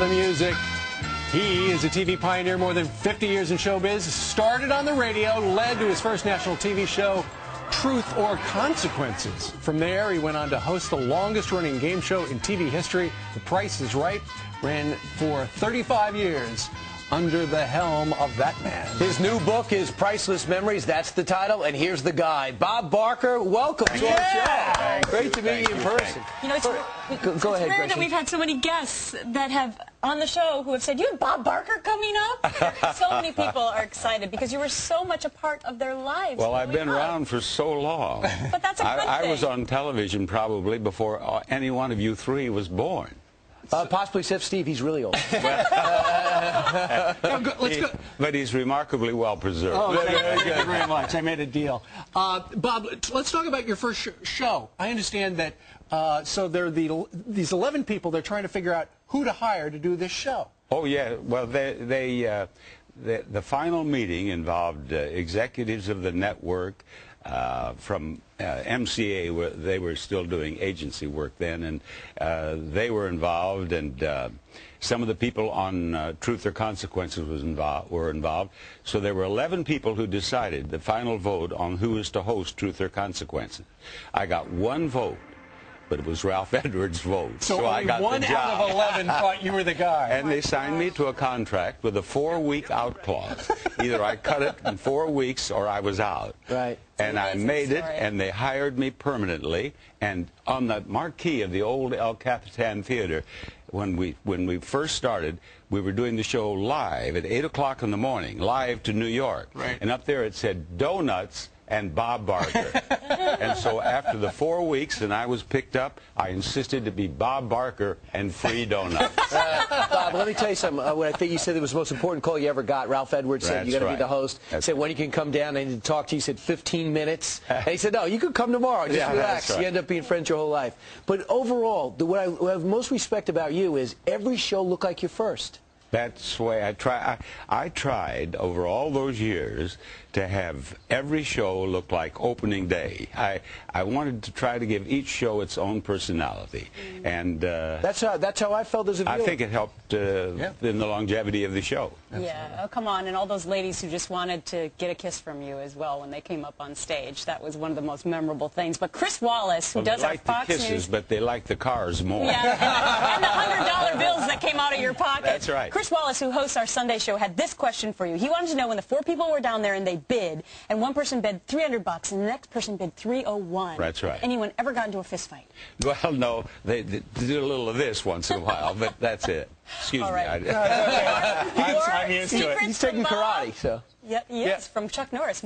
the music. He is a TV pioneer, more than 50 years in showbiz. Started on the radio, led to his first national TV show, Truth or Consequences. From there, he went on to host the longest-running game show in TV history, The Price is Right. Ran for 35 years under the helm of that man. His new book is Priceless Memories. That's the title. And here's the guy, Bob Barker. Welcome to our show. Great to meet you in person. You know, it's rare that we've had so many guests that have on the show who have said, "You have Bob Barker coming up?" So many people are excited because you were so much a part of their lives. Well, I've been around for so long. But that's a good thing. I was on television probably before any one of you three was born. Possibly except Steve, he's really old. But he's remarkably well preserved. Oh, thank you very much. I made a deal. Bob, let's talk about your first show. I understand that, so there are these 11 people, they're trying to figure out who to hire to do this show. Oh, yeah. Well, the final meeting involved executives of the network, from MCA, they were still doing agency work then, and they were involved, and some of the people on Truth or Consequences were involved. So there were 11 people who decided the final vote on who was to host Truth or Consequences. I got one vote, but it was Ralph Edwards' vote. So I got one the job. out of 11 thought you were the guy. And they signed me to a contract with a 4-week out clause. Either I cut it in 4 weeks or I was out. Right. And I made it, and they hired me permanently. And on the marquee of the old El Capitan Theater, when we first started, we were doing the show live at 8 o'clock in the morning, live to New York. Right. And up there it said Donuts and Bob Barker. And so after the 4 weeks and I was picked up, I insisted to be Bob Barker and free donuts. Bob, let me tell you something. When I think you said it was the most important call you ever got, Ralph Edwards said, "You got to be the host." Said, "When you can come down, I need to talk to you." He said, 15 minutes. And he said, "No, you could come tomorrow. Just relax." You end up being friends your whole life. But overall, what I have most respect about you is every show looked like your first. That's the way I tried over all those years to have every show look like opening day. I wanted to try to give each show its own personality, and that's how I felt as a viewer. I think it helped in the longevity of the show. Yeah, oh, come on, and all those ladies who just wanted to get a kiss from you as well when they came up on stage. That was one of the most memorable things. But Chris Wallace, who does our Fox News, they like the kisses, but they like the cars more. Yeah, and the $100 bills that came out of your pocket. That's right. Chris Wallace, who hosts our Sunday show, had this question for you. He wanted to know when the 4 people were down there and they bid, and one person bid $300 and the next person bid $301. That's right. Anyone ever got into a fist fight? Well, no, they did a little of this once in a while, but that's it. Excuse me. I'm used to it. He's taking karate, so. Yep, he is, from Chuck Norris.